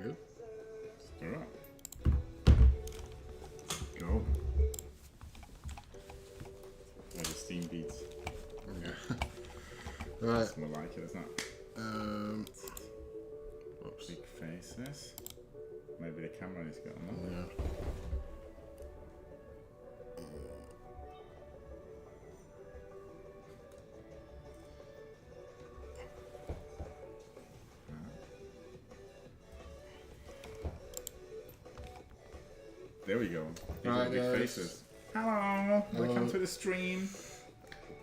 Good. Alright. Go. Yeah, the steam beats. Yeah. Alright. It's more like it, isn't it? Oops. Big faces. Maybe the camera is going on. Yeah. There we go. These are Alright, the big guys. faces. Hello. Welcome to the stream.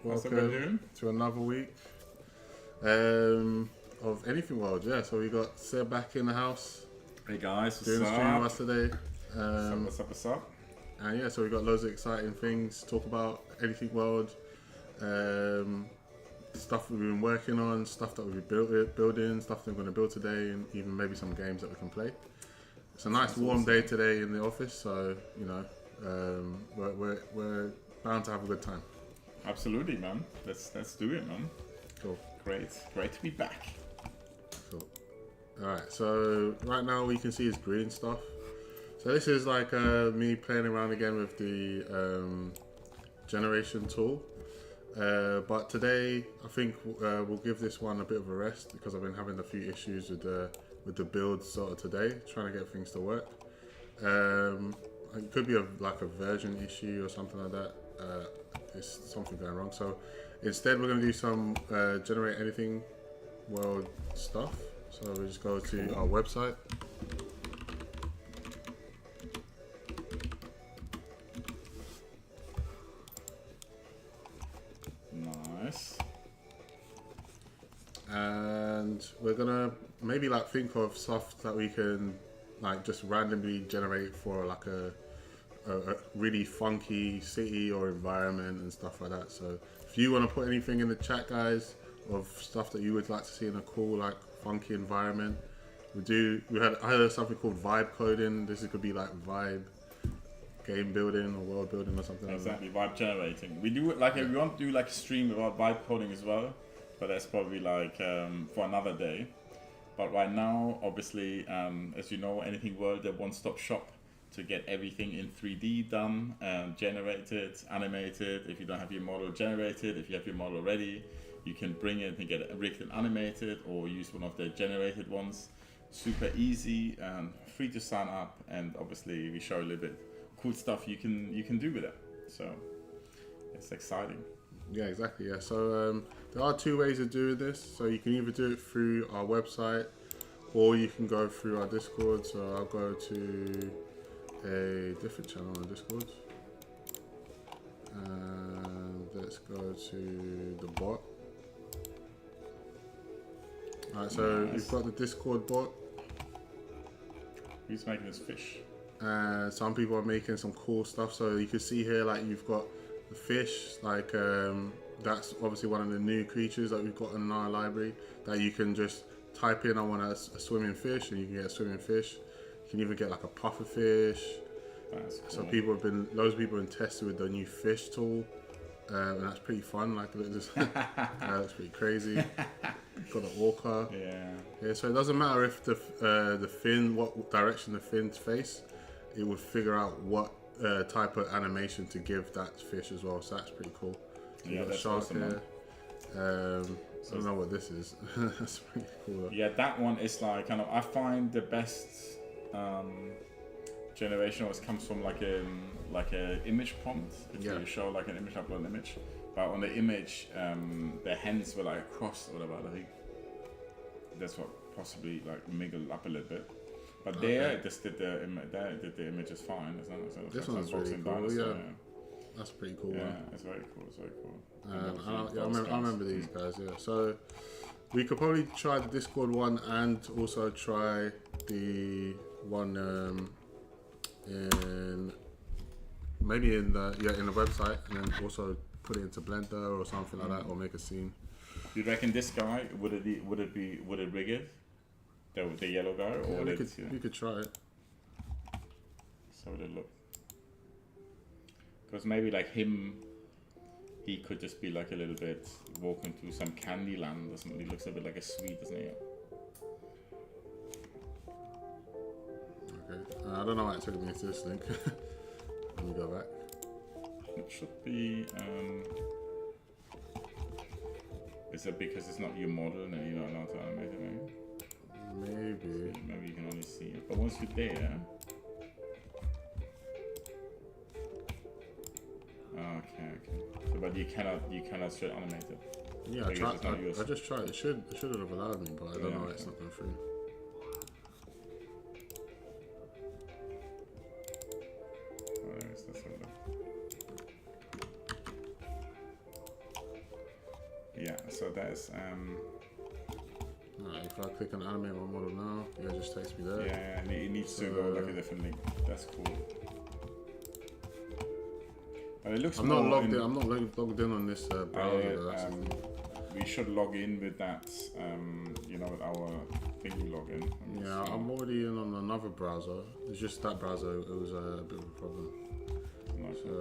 What's everyone doing? Welcome to another week of Anything World. Yeah, so we got Seb back in the house Hey guys, what's doing the stream up? with us today. What's up? And yeah, so we got loads of exciting things to talk about. Anything World, stuff we've been working on, stuff that we've been building, stuff that we're going to build today, and even maybe some games that we can play. It's a nice warm day today in the office, so you know we're bound to have a good time. Absolutely, man. Let's do it, man. Cool. Great to be back. Cool. Alright, so right now we can see is green stuff. So this is like me playing around again with the generation tool. But today I think we'll give this one a bit of a rest because I've been having a few issues with the build sort of today, trying to get things to work. It could be like a version issue or something like that. There's something going wrong. So instead we're going to do some generate anything world stuff. So we just go to our website. Nice. And we're gonna maybe like think of stuff that we can like just randomly generate for like a really funky city or environment and stuff like that. So if you want to put anything in the chat, guys, of stuff that you would like to see in a cool like funky environment, I had something called vibe coding. This could be like vibe game building or world building or something. Exactly, vibe generating. We do like we want to do like a stream about vibe coding as well, but that's probably like for another day. But right now, obviously, as you know, Anything World, they're one-stop shop to get everything in 3D done, generated, animated. If you don't have your model generated, if you have your model ready, you can bring it and get it rigged and animated, or use one of their generated ones. Super easy, free to sign up, and obviously we show a little bit cool stuff you can do with it. So it's exciting. Yeah, exactly. Yeah. So there are two ways of doing this. So you can either do it through our website, or you can go through our Discord. So I'll go to a different channel on Discord. And let's go to the bot. Alright, so Nice. we've got the Discord bot. Who's making this fish? Some people are making some cool stuff. So you can see here, like you've got the fish, like that's obviously one of the new creatures that we've got in our library that you can just type in, I want a swimming fish, and you can get a swimming fish. You can even get like a puffer fish. That's cool. So loads of people have been testing with the new fish tool, and that's pretty fun. Like that's pretty crazy. Got the orca. Yeah. So it doesn't matter if the fin, what direction the fins face, it would figure out what type of animation to give that fish as well. So that's pretty cool. So Yeah, got that's shark awesome, here. I don't know what this is. That's pretty cool. Yeah, that one is like kind of. I find the best generation always comes from like a image prompt. If you show like an image, upload an image, but on the image, the hands were like crossed or whatever. I think that's what possibly like miggled up a little bit. But there, it just did the images fine. This one's really cool. Yeah. That's pretty cool. Yeah, man. It's very cool. It's very cool. I remember these guys. Yeah. So we could probably try the Discord one and also try the one in the website, and then also put it into Blender or something like that, or make a scene. You reckon this guy would it rig it? The yellow guy, or we could try it. So it look. Because maybe like him, he could just be like a little bit walking through some candy land or something. He looks a bit like a sweet, doesn't he? Okay. I don't know why it took me to this link. Let me go back. It should be. Is it because it's not your model and you're not allowed to animate it? Maybe. Maybe you can only see it. But once you're there. Okay. So, but you cannot straight animate it. Yeah, I just tried. It should have allowed me, but I don't know why it's not going through. Yeah, so that's if I click on animate my model now, it just takes me there. Yeah, and it needs to go like a different link. That's cool. But it looks I'm not logged in on this browser. We should log in with that, with our thingy login. Yeah, I'm already in on another browser. It's just that browser, it was a bit of a problem. Okay. So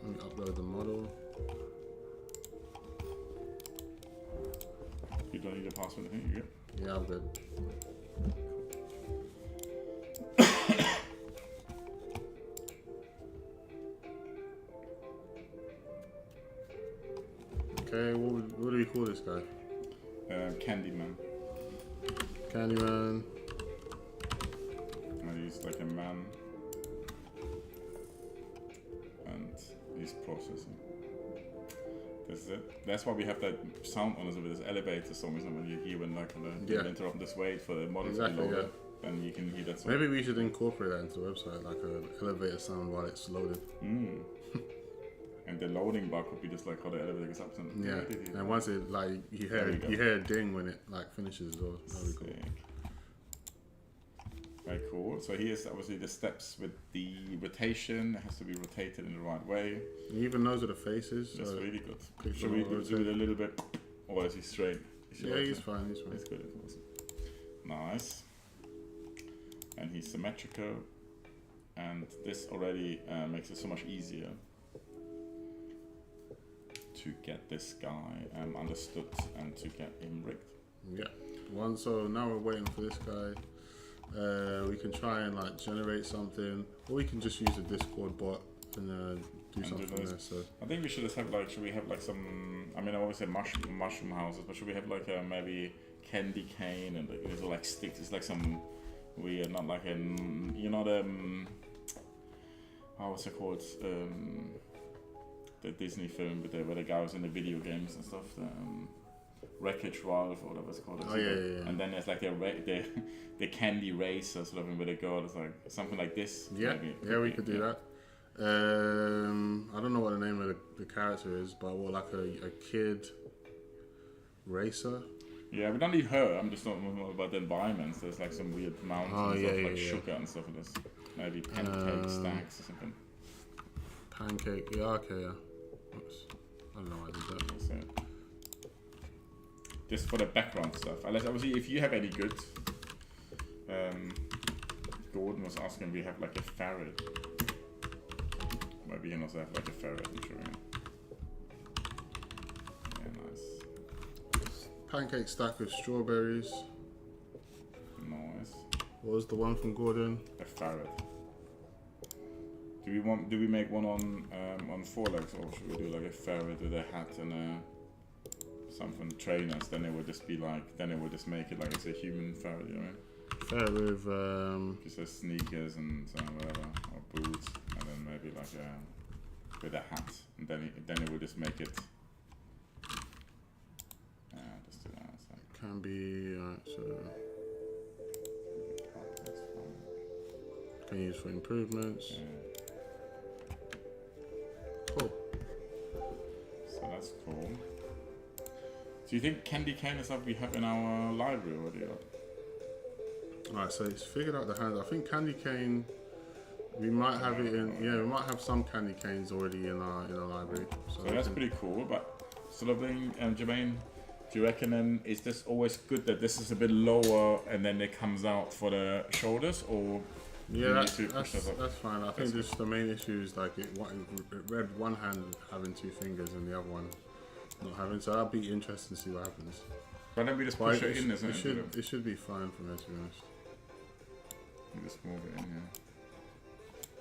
let me upload the model. You don't need a password, I think you good? Yeah, I'm good. Okay, what do we call this guy? Candyman. Candyman. He's like a man. And he's processing. This is it. That's why we have that sound on us with this elevator song, isn't it? When you hear when like the interrupt, just wait for the model to be loaded, and you can hear that song. Maybe we should incorporate that into the website, like an elevator sound while it's loaded. And the loading bar could be just like how the elevator gets up. And once it like you hear a ding when it like finishes as well. That'd be cool. Very cool. So here's obviously the steps with the rotation. It has to be rotated in the right way. He even knows where the face is. That's really good. Should we do it a little bit, or is he straight? He's fine. He's fine. He's good. Awesome. Nice. And he's symmetrical, and this already makes it so much easier to get this guy understood and to get him rigged. Yeah. So now we're waiting for this guy. We can try and like generate something, or we can just use a Discord bot and do something there. So I think we should just have like, should we have like some? I mean, I always say mushroom houses, but should we have like maybe candy cane and there's like sticks? It's like some weird, not like what's it called? The Disney film with where the guy was in the video games and stuff. Wreck-It Ralph or whatever it's called. Yeah. And then there's like the candy racer sort of with a girl. It's like something like this. Yeah, we could do that. I don't know what the name of the character is, but like a kid racer. Yeah, we don't need her. I'm just talking about the environments. There's like some weird mountains of sugar and stuff like this. Maybe pancake stacks or something. Pancake, okay, yeah. Oops. I don't know why I did that. So, just for the background stuff. Unless obviously if you have any good, Gordon was asking, we have like a ferret. But we can also have like a ferret, I'm sure. Yeah, nice. Pancake stack with strawberries. Nice. What was the one from Gordon? A ferret. Do we make one on 4 legs, or should we do like a ferret with a hat and something trainers? Then it would just be like, then it would just make it like it's a human ferret, you know what I mean? Fair with Just a sneakers and whatever, or boots, and then maybe like a with a hat, and then it would just make it. Just do that. So. can be so can use for improvements. Yeah. Cool. So that's cool. Do you think candy cane is something we have in our library already? Alright, so it's figured out the hands. I think candy cane. We might have it in. Yeah, we might have some candy canes already in our library. So that's pretty cool. But sort of thing, Jermaine, do you reckon then is this always good that this is a bit lower and then it comes out for the shoulders, or yeah, that's fine. I think just the main issue is like it read one hand having 2 fingers and the other one not having. So that'll be interesting to see what happens. But then we just push it in, isn't it? It should be fine from there, to be honest. We just move it in here.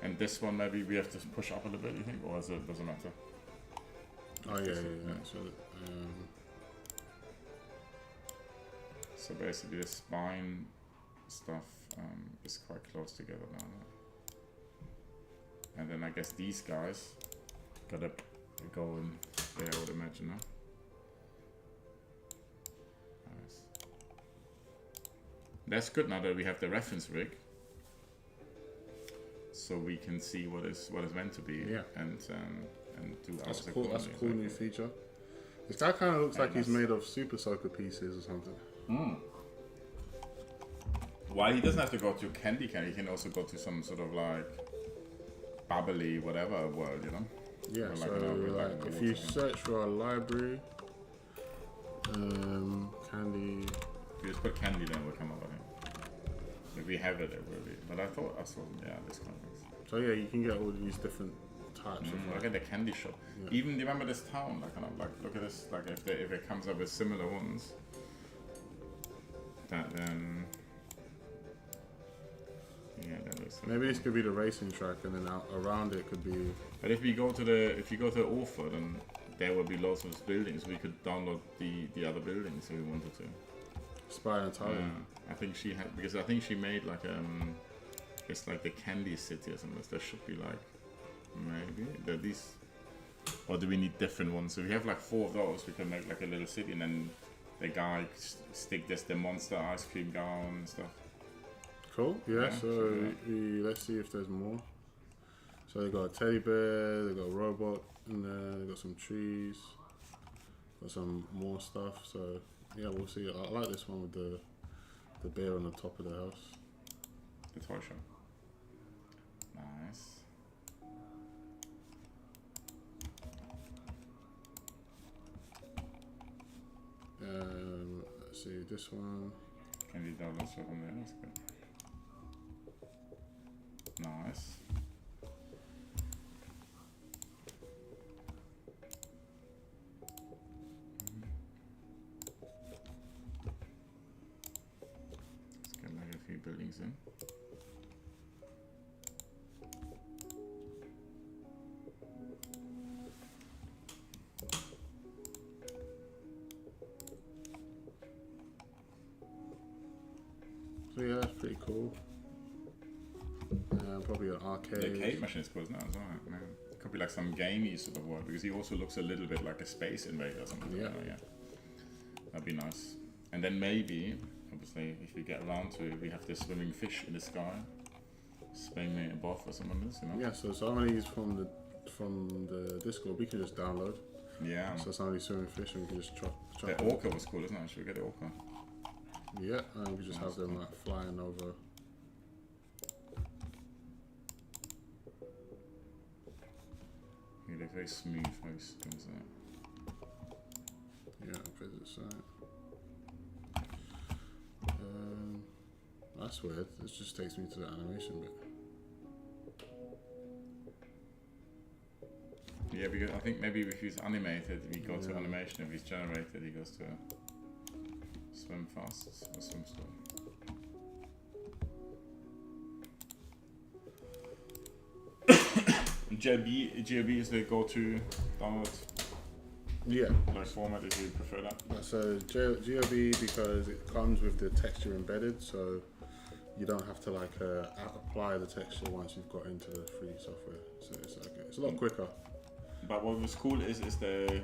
And this one maybe we have to push up a little bit, you think, or doesn't matter? Oh yeah. So basically the spine stuff is quite close together now. And then I guess these guys gotta go in there, I would imagine, now. Nice. That's good now that we have the reference rig. So we can see what is meant to be, and do that's cool. That's a cool new feature. This guy kind of looks like he's made of Super Soaker pieces or something. While he doesn't have to go to candy cane, he can also go to some sort of like bubbly whatever world, you know. Yeah. Like so if you search for a library, candy. If you just put candy, then it will come up. I think. If we have it, it will be. But I thought I saw, this kind of things. So yeah, you can get all these different types of. Look at the candy shop. Yeah. Even do you remember this town? Like kind of like look at this. Like if it comes up with similar ones, that then. Yeah, that looks. Maybe this could be the racing track, and then around it could be. But if you go to Orford, then there will be lots of buildings. We could download the other buildings if we wanted to. Spire and Thailand. I think she had, because I think she made like it's like the candy city or something. There should be like maybe these, or do we need different ones? So we have like 4 of those. We can make like a little city, and then the guy stick the monster ice cream down and stuff. Cool. Yeah. So let's see if there's more. So they got a teddy bear. They got a robot in there. They got some trees. Got some more stuff. So yeah, we'll see. I like this one with the bear on the top of the house. The toy shop. Nice. Let's see this one. Can you download stuff on there? That's good. Nice. Let's get like a few buildings in. So yeah, that's pretty cool. Probably an arcade. The arcade machine is cool now as well, man. It could be like some gamey sort of world, because he also looks a little bit like a space invader or something. Yeah. That'd be nice. And then maybe, obviously, if we get around to it, we have this swimming fish in the sky, swimming above or something like this, you know? Yeah, so some of these from the Discord we can just download. Yeah. So some of these swimming fish and we can just chop. The orca was cool, isn't it? Should we get the orca? Yeah, and we just have them like flying over. Yeah, they're very smooth, very smooth. Yeah, visit site. That's weird. This just takes me to the animation bit. Yeah, because I think maybe if he's animated, we go to animation. If he's generated, he goes to swim fast or swim slow. GLB is the go-to download format if you prefer that. So GLB, because it comes with the texture embedded, so you don't have to apply the texture once you've got into the 3D software. So it's a lot quicker. But what was cool is the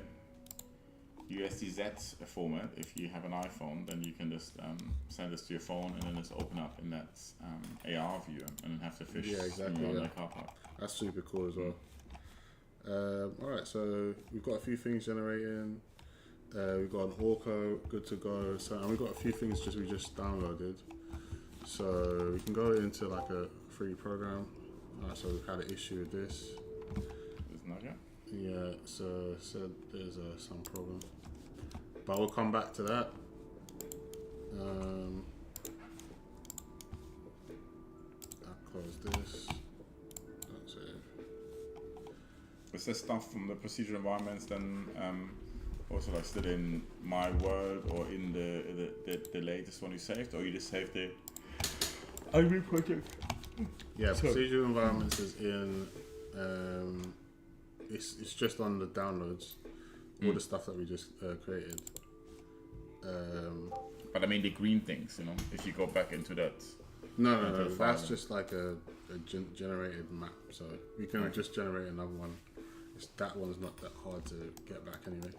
USDZ format. If you have an iPhone, then you can just send this to your phone and then just open up in that AR view and then have the fish swimming around the car park. That's super cool as well. Alright, so we've got a few things generating. We've got an Orco good to go. So, and we've got a few things we just downloaded. So we can go into like a free program. So we've had an issue with this. There's not yet? Yeah, so there's some problem. But we'll come back to that. I'll close this. That's it. Is this stuff from the procedural environments then also like still in my world or in the latest one you saved, or you just saved the IB project? Yeah, procedural environments is in. It's just on the downloads, all the stuff that we just created. But I mean the green things, if you go back into that. No. That's just like a generated map, so you can just generate another one. That one's not that hard to get back anyway.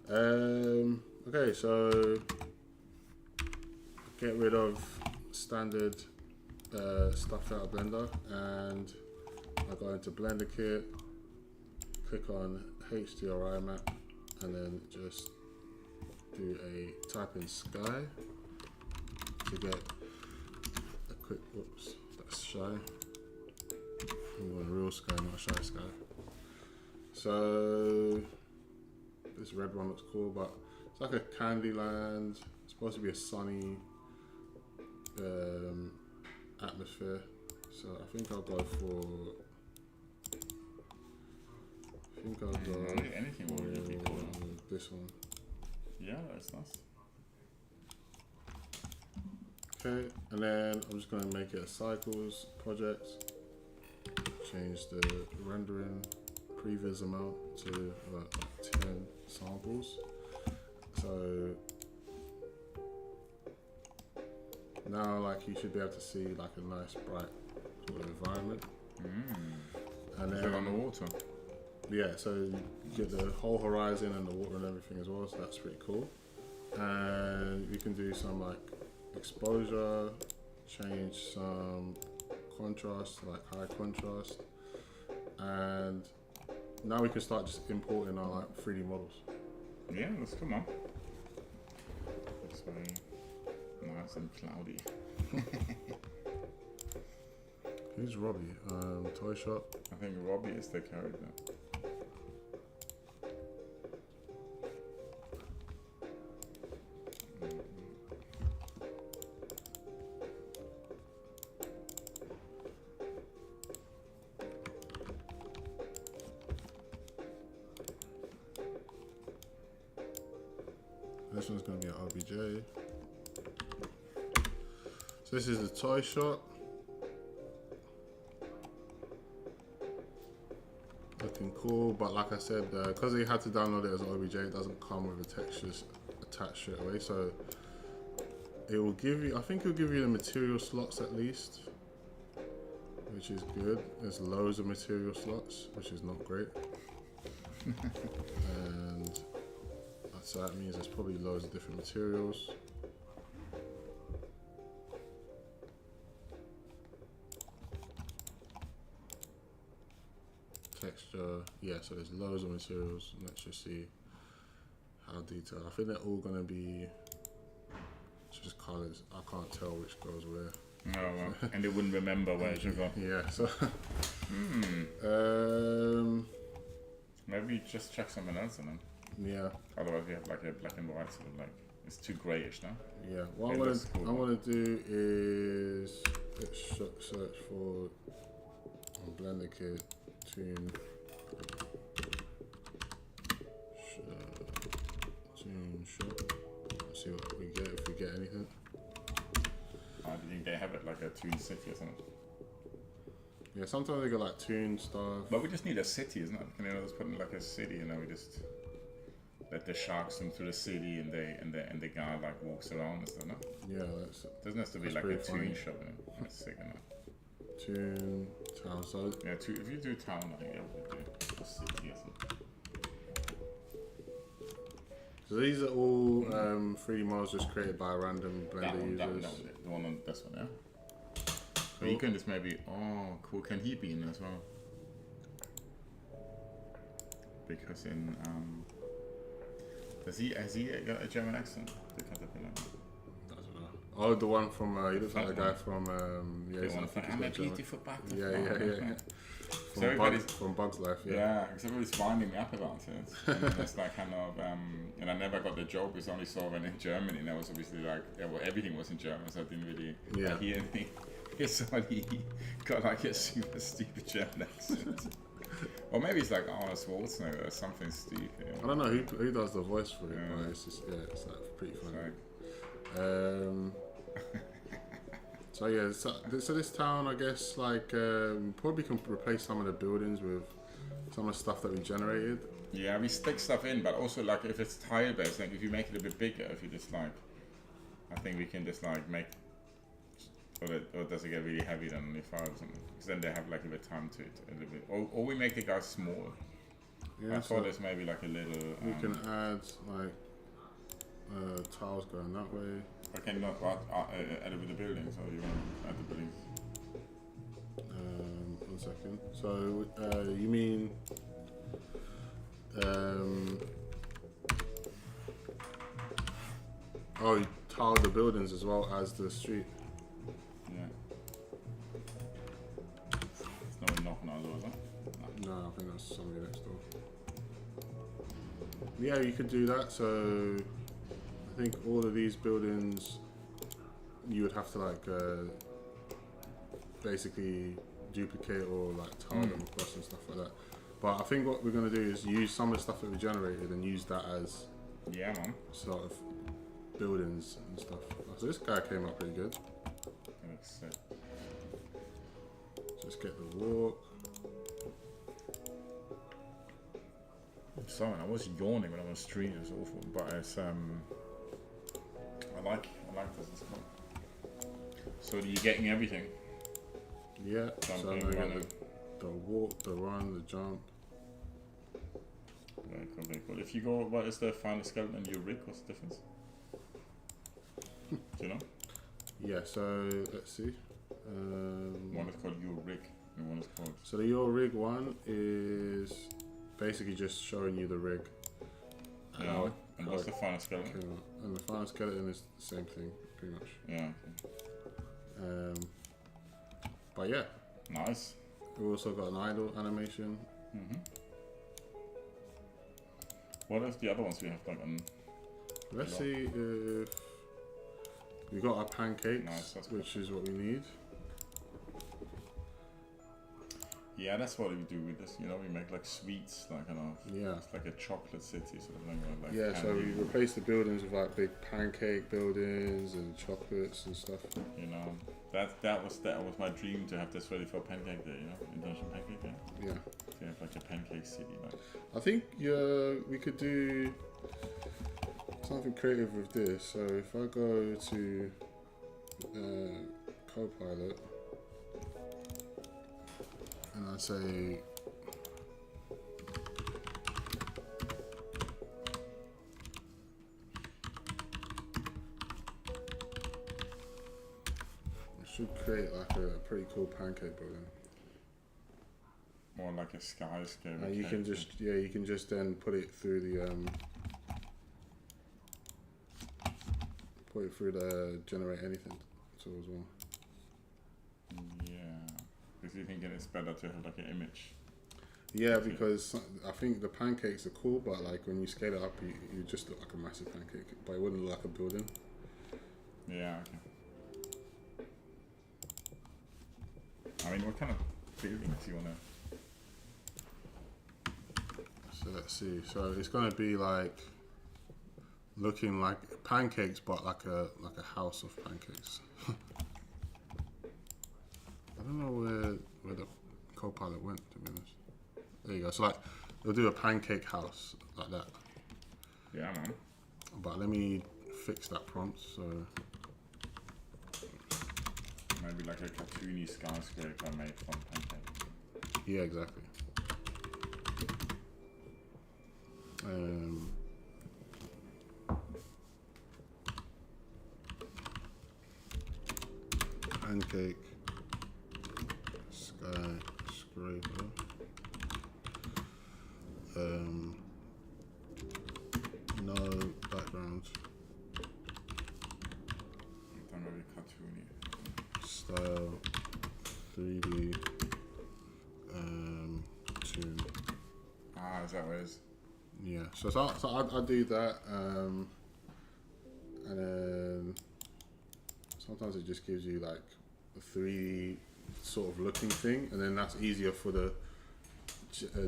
Cool. Okay, so get rid of standard stuff out of Blender, and I go into Blender Kit, click on HDRI map, and then just do a type in sky to get a quick, whoops, that's shy. I'm going real sky, not shy sky. So this red one looks cool, but it's like a Candyland. It's supposed to be a sunny atmosphere. So I think I'll go for. Anything will be cool. This one. Yeah, that's nice. Okay, and then I'm just going to make it a cycles project. Change the rendering previous amount to about 10 samples. So now you should be able to see like a nice bright sort of environment. And then on the water. Yeah, so you get the whole horizon and the water and everything as well, so that's pretty cool. And we can do some exposure, change some contrast to high contrast, and now we can start just importing our 3D models. Yeah, let's come on. Looks very nice and cloudy. Who's Robbie? Toy Shop? I think Robbie is the character. This one's going to be an OBJ. So this is the Toy Shop. Looking cool, but like I said, because you had to download it as an OBJ, it doesn't come with the textures attached straight away. So it will give you, I think it'll give you the material slots at least, which is good. There's loads of material slots, which is not great. And so that means there's probably loads of different materials. Texture, yeah, so there's loads of materials. Let's just see how detailed. I think they're all gonna be just colors. I can't tell which goes where. Oh, well. And they wouldn't remember where it should go. Yeah, so maybe just check something else on them. Yeah. Otherwise we have like a black and white sort of it's too greyish now. Yeah. What I'm gonna do is let's search for Blender Kit tune Tune shop. Let's see what we get, if we get anything. Do you think they have it like a Toon City or something? Yeah, sometimes they got like tune stuff. But we just need a city, isn't it? Can you just put in like a city and then we just let the sharks swim through the city and the guy like walks around and stuff, no? Yeah, that's Doesn't have to be that's like a pretty tune funny. shop, you know? That's sick enough. tune town. So Yeah, if you do town, I think we could do a city or something. So these are all 3D models just created by random Blender users. That was it. The one on this one, yeah? So you can just maybe, oh, cool, can he be in as well? Because in, has he got a German accent? The caterpillar? I don't know. Oh, the one from, he looks like the guy from, yeah, The he's one I think from, I'm a he's got German. beautiful butterfly. Yeah. So everybody's From Bug's Life, yeah. Yeah, because everybody's winding me up about it. And it's like kind of, and I never got the joke because I only saw it in Germany, and I was obviously like, yeah, well, everything was in German, so I didn't really hear anything. It's only got like a super stupid German accent. Or maybe it's like Arnold Schwarzenegger or something stupid. I don't know who does the voice for it, but it's just, it's like pretty funny. So yeah, so this town, I guess, like probably can replace some of the buildings with some of the stuff that we generated. Yeah, we stick stuff in, but also like if it's tile based, like if you make it a bit bigger, if you just like, I think we can just like make, or does it get really heavy then only 5 or something? Because then they have like a bit of time to it a little bit. Or we make the guys small. Yeah, I thought there's maybe like a little. We can add like tiles going that way. Okay, not add it with the buildings, or you want to add the buildings? 1 second. So you mean oh, you tile the buildings as well as the street. Yeah. It's not knocking on our doors, huh? No, I think that's somebody next door. Yeah, you could do that. So I think all of these buildings, you would have to like basically duplicate or like tile them across and stuff like that. But I think what we're going to do is use some of the stuff that we generated and use that as sort of buildings and stuff. So this guy came up pretty good. That looks sick. Just get the walk. Sorry, I was yawning when I was streaming. It's awful, but it's I like this. It's cool. So you're getting everything. Yeah. Jumping, So I'm going to running. get the walk, the run, the jump. Very cool, very cool. If you go, what is the final skeleton and your rig? What's the difference? Do you know? Yeah. So let's see. One is called your rig, and one is called. So the your rig one is basically just showing you the rig. Yeah. And what's the final skeleton? And the final skeleton is the same thing, pretty much. Yeah. Okay. But yeah, Nice. we also got an idle animation. What are the other ones we have like on? Let's see if we got our pancakes, Nice, that's which is what we need. Yeah, that's what we do with this. You know, we make like sweets, like kind of. Yeah. It's like a chocolate city sort of thing. Like Yeah, so we candy, replaced the buildings with like big pancake buildings and chocolates and stuff. You know, that was my dream to have this ready for Pancake Day. You know, International Pancake Day. Yeah. To have like a pancake city. Like. I think we could do something creative with this. So if I go to Copilot and I say it should create like a pretty cool pancake building. More like a skyscraper. And you can just then put it through the generate anything tool as well. Yeah, because you're thinking it's better to have like an image. Yeah, because I think the pancakes are cool, but like when you scale it up, you just look like a massive pancake, but it wouldn't look like a building. Yeah. Okay. I mean, what kind of buildings do you wanna? So let's see. So it's gonna be like looking like pancakes, but like a house of pancakes. I don't know where the Copilot went, to be honest. There you go. So like it'll do a pancake house like that. Yeah, man. But let me fix that prompt. So Maybe like a cartoony skyscraper made from pancakes. yeah, exactly. Pancake skyscraper. No background. Then maybe cartoony. Style 3D tune. Ah, is that what it is? Yeah, so I do that, and then sometimes it just gives you like a 3D sort of looking thing, and then that's easier for the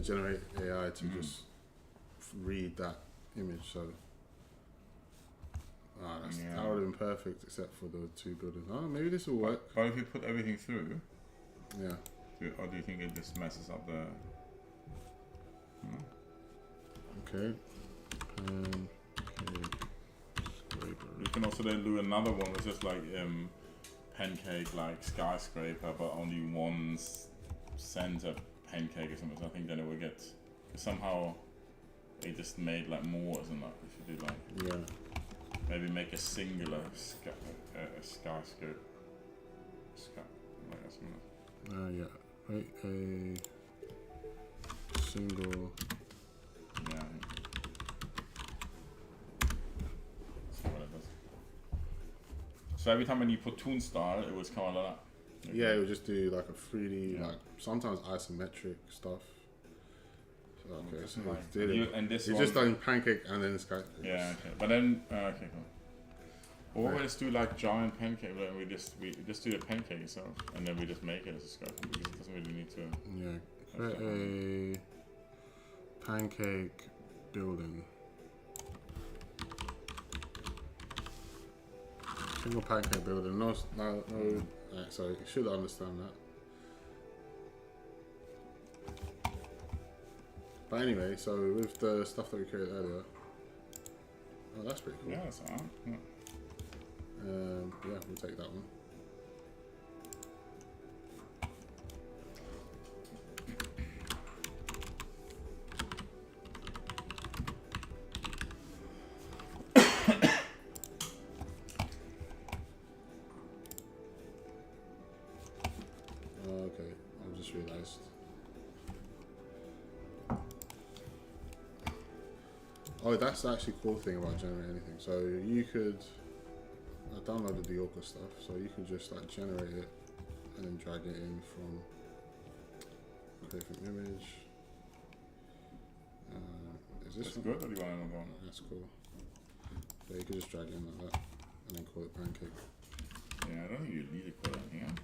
generate AI to just read that image. So that would have been perfect, except for the two buildings. Oh, maybe this will work. But if you put everything through, Yeah. or do you think it just messes up the? Okay. Pancake scraper. You can also then do another one which is like pancake like skyscraper, but only one center pancake or something. So I think then it will get somehow. It just made like more, isn't it? If you do like maybe make a singular skyscraper. Like that's Yeah. Right. A single. Yeah. That's what it does. So every time when you put toon style, it was kind of like that. Yeah, it would just do like a 3D, like sometimes isometric stuff. So, okay, so Like, it did it. and this It's one, just done pancake and then sky. yeah, okay. But then okay, cool. Or what we just do like giant pancake, like we just do the pancake itself, and then we just make it as a square because it doesn't really need to. Yeah, create a pancake building. Single pancake building. No. Right, so you should understand that. But anyway, so with the stuff that we created earlier, oh, that's pretty cool. Yeah, that's alright. Yeah. Yeah, we'll take that one. Okay, I just realised. Oh, that's actually a cool thing about generating anything. So you could, I downloaded the Orca stuff, so you can just like generate it and then drag it in from create an image. Is this That's one? good. Or do you want another one? That's cool. Yeah, you could just drag it in like that and then call it pancake. Yeah, I don't think you need to call it anything else.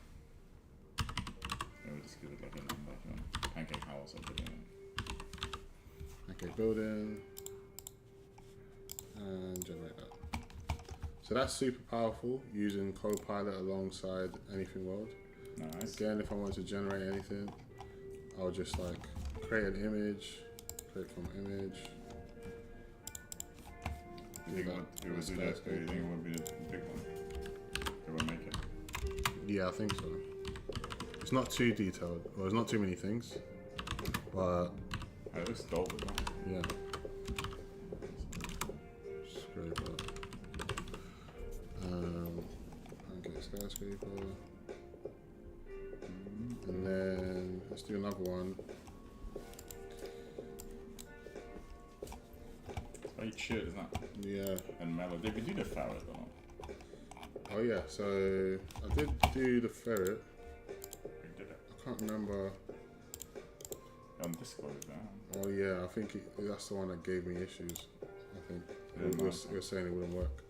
Yeah, we'll just give it like a number, you know, pancake house or something. Pancake building. And generate that. So that's super powerful using Copilot alongside Anything World. Nice. Again, if I want to generate anything, I'll just like create an image, create from image. Do you think it would do that? Do you think it would be the big one? It would make it. Yeah, I think so. It's not too detailed. Well, there's not too many things, but It looks dope as well. yeah. Scraper. Pancake skyscraper. And then let's do another one. It's very chill, isn't it? Yeah. And mellow. Did we do the ferret or not? Oh yeah. So I did do the ferret. We did it. I can't remember. On Discord, yeah. Oh yeah, I think that's the one that gave me issues. I think Yeah, it was saying it wouldn't work.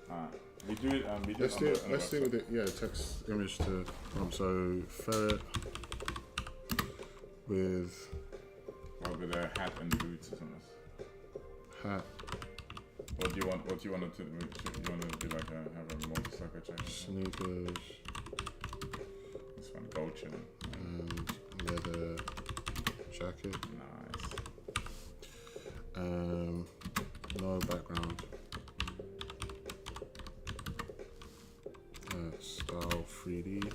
Alright. We do it. We do Let's it do on it. the Let's do it website. with it. Yeah, text image to so ferret with out with a hat and boots or something. Hat. What do you want? What do you want to do? You want to do like have a motorcycle jacket? Sneakers. This one, gold chain. And leather jacket. Nice. No background. Style 3D.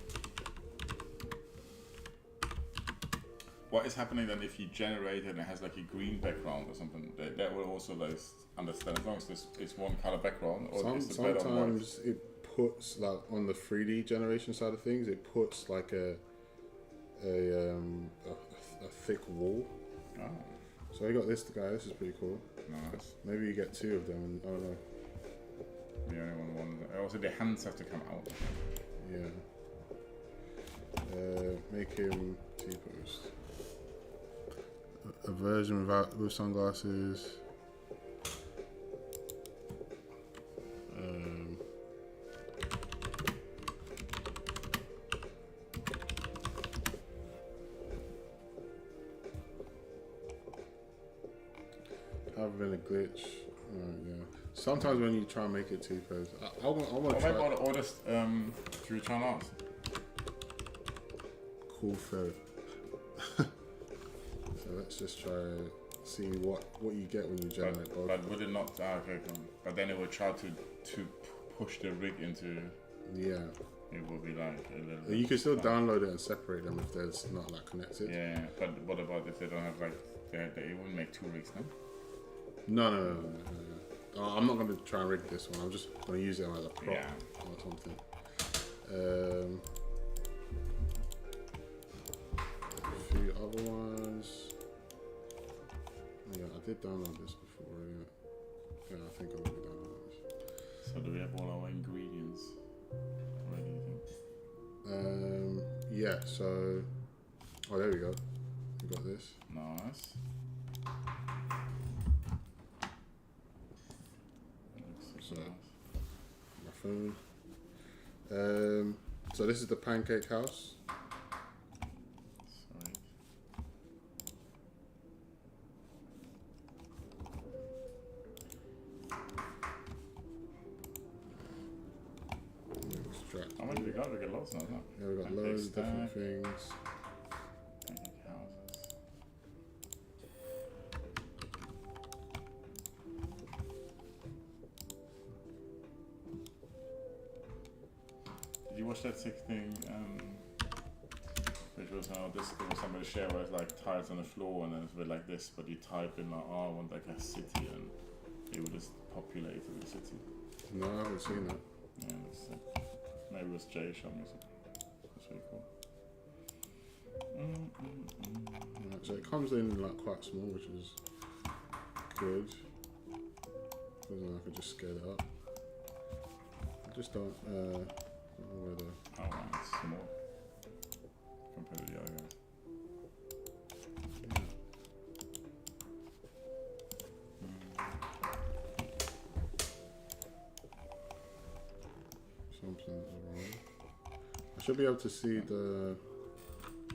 What is happening then if you generate it and it has like a green background or something? That will also like understand as long as it's one color background or is it better on white? Sometimes it puts like on the 3D generation side of things, it puts like a thick wall. Oh, So I got this guy. This is pretty cool. nice. Maybe you get two of them. And, I don't know. The only one. Also, the hands have to come out. Yeah. Make him T-post. A version with sunglasses. Having a glitch. Yeah. Sometimes when you try and make it T-pose, I want Or to try. maybe all this through China Art. Cool photo. So let's just try see what you get when you generate both. But would it not? Okay, cool. But then it will try to push the rig into. Yeah. It will be like a little. You can still download it and separate them if there's not like connected. Yeah, but what about if they don't have like it wouldn't make two rigs then? No. I'm not going to try and rig this one. I'm just going to use it as a prop or something. A few other ones. Yeah, I did download this before. Yeah, I think I already downloaded this. So do we have all our ingredients already? You think? Yeah. So, oh, there we go. We got this. Nice. So, my phone. So this is the pancake house. Sorry. Extract. How much we got? We got lots now, huh? Yeah, we got Pancake loads of stack. different things. Pancake houses. Did you watch that sick thing? Which was this there was somebody share where it's like tiles on the floor and then it's a bit like this, but you type in like, oh, I want like a city and it would just populate the city. No, I haven't seen that. Yeah, that's sick. Maybe it was Jay showing me something. That's really cool. Right, so it comes in like quite small, which is good. Because then I could just scale it up. I just don't know where the Oh wow, it's small compared to the other guys. something's wrong. I should be able to see the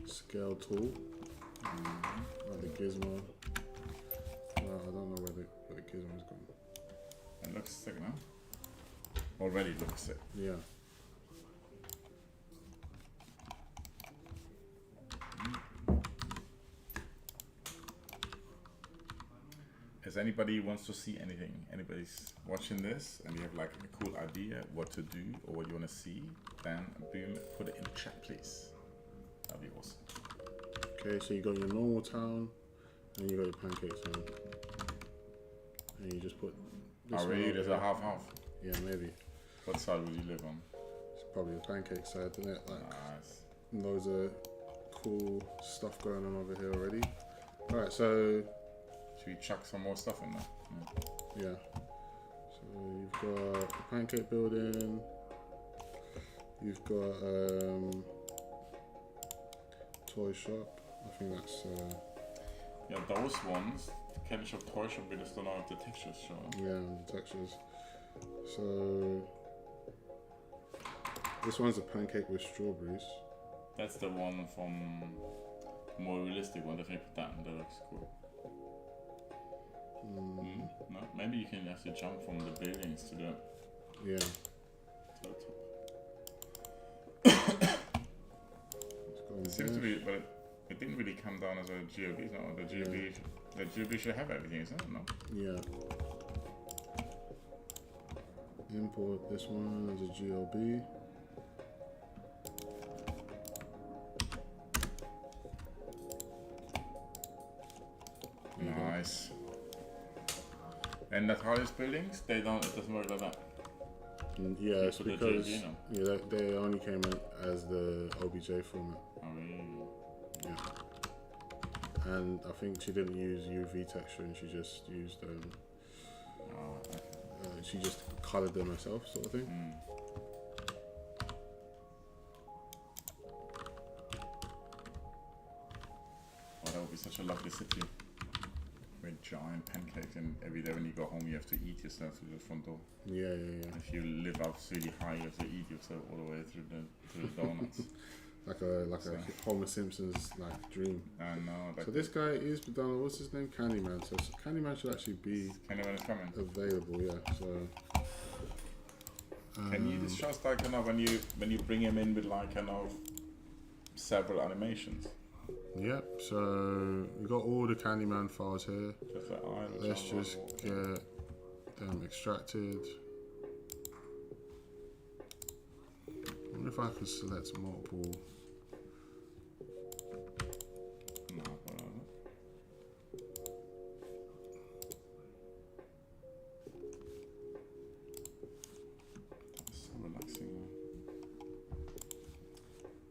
scale tool, like the gizmo. I don't know where the gizmo's gone. It looks sick now. Already looks sick. Yeah. If anybody wants to see anything, anybody's watching this and you have like a cool idea what to do or what you want to see, then boom, put it in the chat, please. That'd be awesome. Okay, so you got your normal town, and you got your pancake town, and you just put. Oh really? over There's here. a half-half. Yeah, maybe. What side would you live on? It's probably the pancake side, isn't it? Like Nice. loads of cool stuff going on over here already. All right, so Should we chuck some more stuff in there? yeah, so you've got the pancake building. You've got toy shop. I think that's Yeah, those ones, candy shop, toy shop, we just don't know if the texture's showing. yeah, the textures. So this one's a pancake with strawberries. That's the one from more realistic one. Definitely put that in. That looks cool. No, maybe you can have to jump from the buildings to the Yeah. to the top. Let's go in It seems to there. be, but it didn't really come down as a GOB. No, the GOB should have everything, isn't it? No. Yeah. Import this one as a GLB. There you go. Nice. And the hardest buildings, they don't. It doesn't work like that. Yeah, it's put the because JV, no? yeah, they only came in as the OBJ format. Oh, really? Yeah. And I think she didn't use UV texture, and she just used Oh, okay. she just colored them herself, sort of thing. Oh, that would be such a lovely city. With giant pancakes, and every day when you go home, you have to eat yourself through the front door. Yeah. If you live up really high, you have to eat yourself all the way through the donuts. Like a Homer Simpson's like dream. I know. So this guy is McDonald. What's his name? Candyman. So Candyman should actually be Candyman is coming. available. Yeah. So. Can you just show us like kind of when you bring him in with like kind of several animations? Yep. So we got all the Candyman files here. Just like Let's just get them extracted. I wonder if I can select multiple. No, whatever. That's so relaxing, man.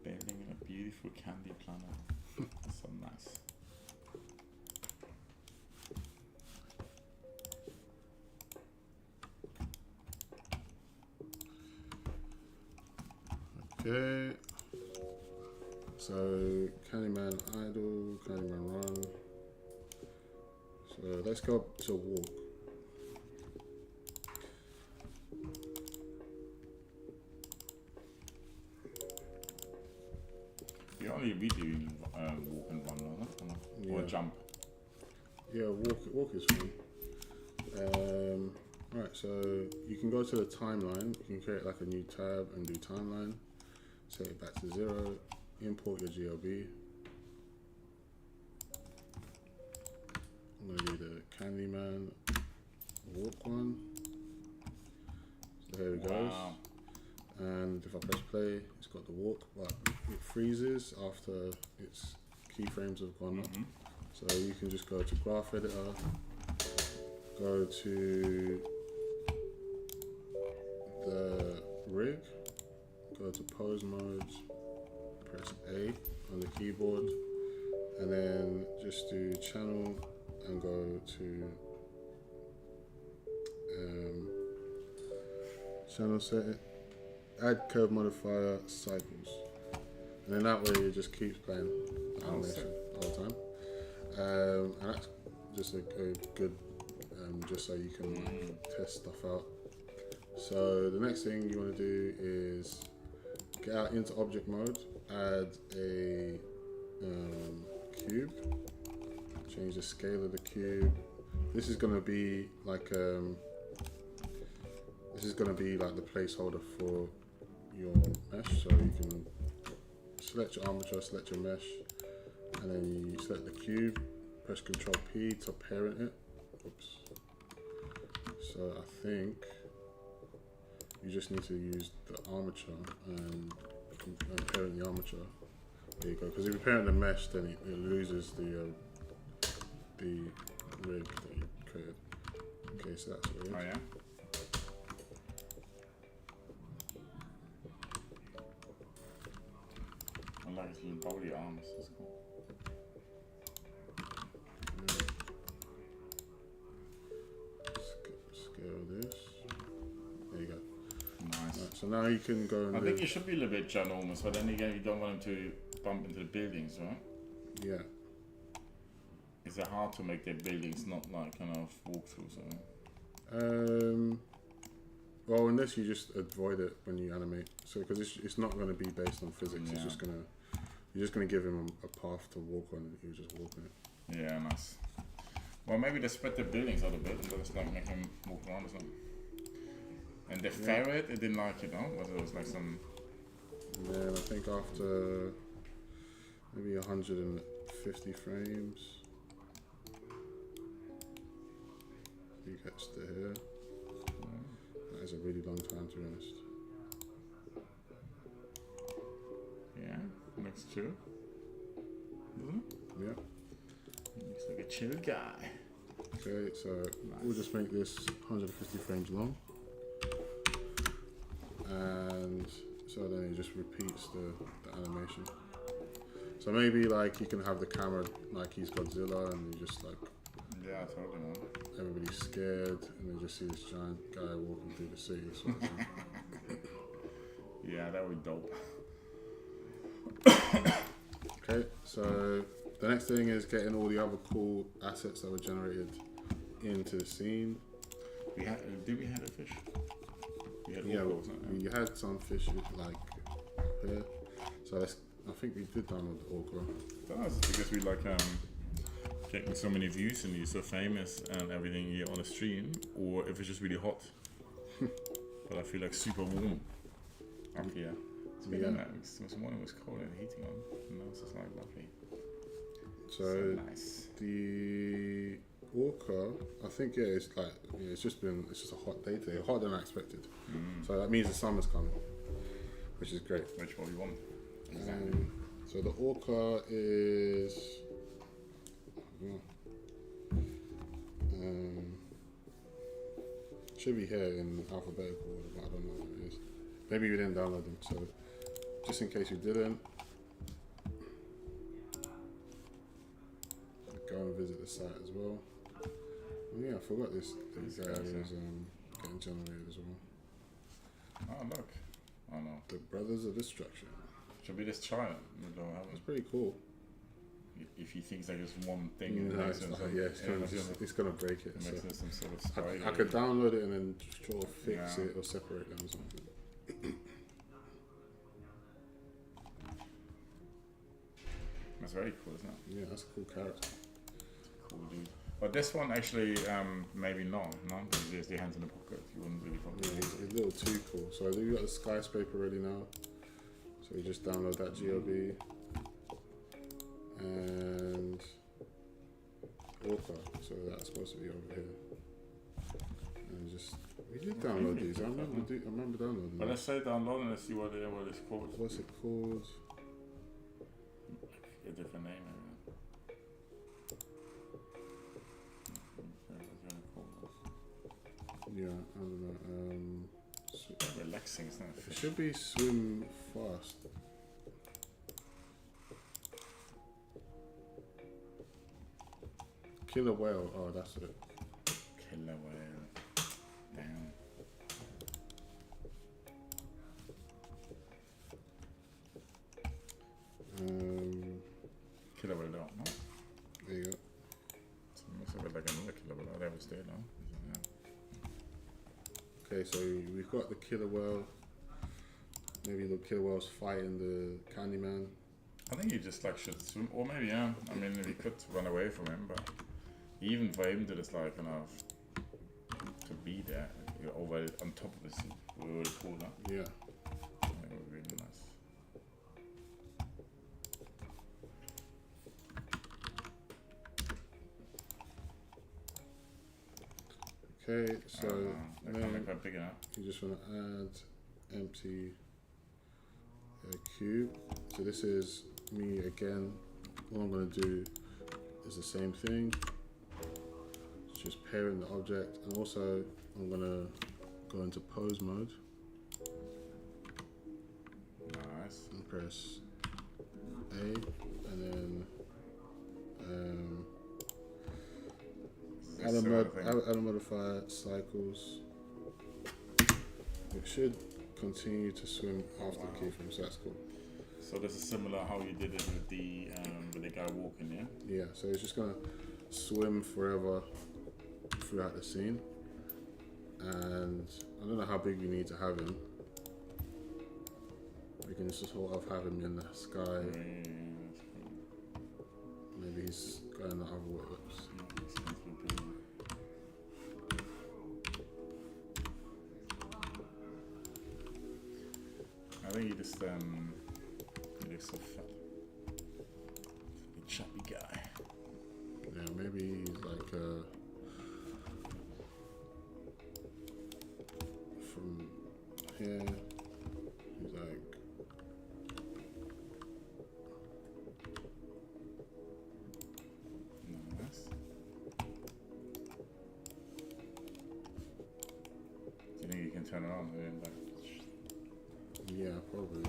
Building in a beautiful candy planet. That's so nice. Okay. So Candyman idle, Candyman run. So let's go up to walk. You only be doing walk and run, no? Or Yeah. jump. Yeah, walk is fine. Right, so you can go to the timeline. You can create like a new tab and do timeline. Set it back to 0. Import your GLB. I'm gonna do the Candyman walk one. So here it goes. Wow. And if I press play, it's got the walk, but it freezes after its keyframes have gone up. So you can just go to graph editor, go to the rig, go to pose modes, press A on the keyboard, and then just do channel and go to channel setting, add curve modifier cycles, and then that way it just keeps playing the animation all the time. And that's just a good just so you can test stuff out. So the next thing you want to do is get out into object mode, add a cube, change the scale of the cube. This is going to be like the placeholder for your mesh, so you can select your armature, select your mesh, and then you select the cube, press Ctrl P to parent it. Oops. So I think you just need to use the armature and parent the armature. There you go. Because if you parent the mesh, then it loses the rig that you created. Okay, so that's weird. Oh yeah. I like his little body arms. That's cool. Scale this. There you go. Nice. Right, so now you can go and I think it should be a little bit ginormous, but then again, you don't want him to bump into the buildings, right? yeah. Is it hard to make their buildings not like kind of walkthroughs? Or? Well, unless you just avoid it when you animate. So because it's not going to be based on physics. Yeah. You're just gonna give him a path to walk on, and he'll just walk on it. Yeah, nice. Well, maybe they spread the buildings out a bit and just like make him move around or something. And the ferret, it didn't like it, no? It was like some. And then I think after maybe 150 frames, he gets to here. That is a really long time, to be honest. Yeah, looks true. Doesn't it? Yeah. He looks like a chill guy. Okay, so we'll just make this 150 frames long. And so then he just repeats the animation. So maybe like you can have the camera like he's Godzilla and you just like Yeah, totally, man. everybody's scared and they just see this giant guy walking through the city. Sort of thing. Yeah, that would be dope. Okay, so the next thing is getting all the other cool assets that were generated into the scene. Did we have a fish? We had Yeah, orca or something. you had some fish like here. So I think we did download the orca. That's because we like getting so many views and you're so famous and everything here on the stream, or if it's just really hot. But I feel like super warm up here. It's been Yeah. this morning it was cold and heating on, and now it's just like lovely. So nice. the orca, I think it's like it's just a hot day today, hotter than I expected. So that means the summer's coming, which is great. Which one we want. Exactly. So the orca is should be here in alphabetical order, but I don't know what it is. Maybe you didn't download them, so just in case you didn't, go and visit the site as well. Oh, yeah, I forgot this guy was getting generated as well. Oh look. Oh no. The Brothers of Destruction. Should we just try it? We don't have It's it. pretty cool. If he thinks like it's one thing, Yeah, it makes it's, sense. like, yeah, it's gonna break it. It So. makes sense some sort of spy. I could download it and then sort of fix Yeah. it or separate them or something. That's very cool, isn't it? Yeah, that's a cool character. Cool dude. But this one actually, maybe not. No, because there's the hands in the pocket. You wouldn't really probably. Yeah, he's a little too cool. So you got the skyscraper ready now. So you just download that GOB and Orca. So that's supposed to be over here. And just we did download these. I remember downloading But them. let's say download and let's see what it's called. What's it called? A different name, maybe. Yeah, I don't know. Relaxing, isn't It it? should be swim fast. Killer whale. Oh, that's it. Killer whale. Damn. Killer whale, no? There you go. So it looks a bit like another killer whale. That was there, no? Yeah. Okay, so we've got the killer whale. Maybe the killer whale's fighting the Candyman. I think he just like should swim, or maybe yeah. I mean, he could run away from him, but even for him to just like to be there, over on top of the sea, would be really cool, huh? Yeah. That would be really nice. Okay, so I can't make that big enough. you just want to add empty cube. So this is me again. All I'm going to do is the same thing. It's just pairing the object, and also I'm going to go into pose mode Nice. and press A, and then add a modifier cycles. It should continue to swim after the keyframe, so that's cool. So this is similar how you did it with the guy walking, yeah? Yeah, so it's just gonna swim forever throughout the scene. And I don't know how big we need to have him. We can just sort of have him in the sky, maybe maybe he's going the other way. Oops. I think he just he looks so fat. A chubby guy. Yeah, maybe he's like from here. He's like nice. Do you think you can turn around there and like? yeah, probably.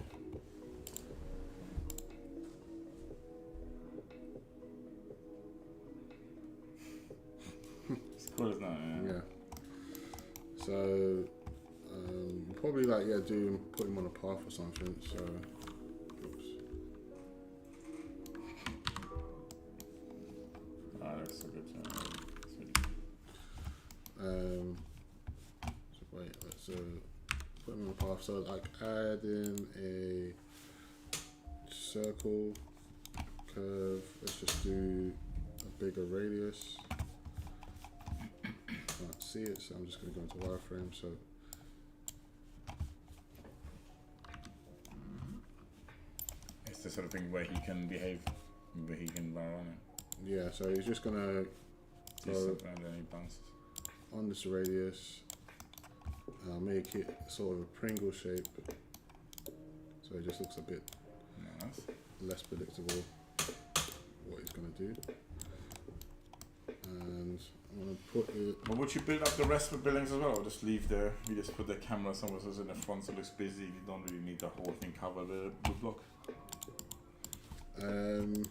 It's cool, isn't it? Yeah. So probably like put him on a path or something. So oops. Ah, that's so good. That's really So wait, let's put him on a path. So like add in a circle, curve. Let's just do a bigger radius. Can't see it, so I'm just going to go into wireframe. So it's the sort of thing where he can behave, where he can run on it. yeah, so he's just going to go And then he bounces. on this radius. Make it sort of a Pringle shape, so it just looks a bit Nice. less predictable what he's going to do. And I'm going to put it. But would you build up the rest of the buildings as well, or just leave the, you just put the camera somewhere so it's in the front so it looks busy, you don't really need the whole thing cover the block? Okay.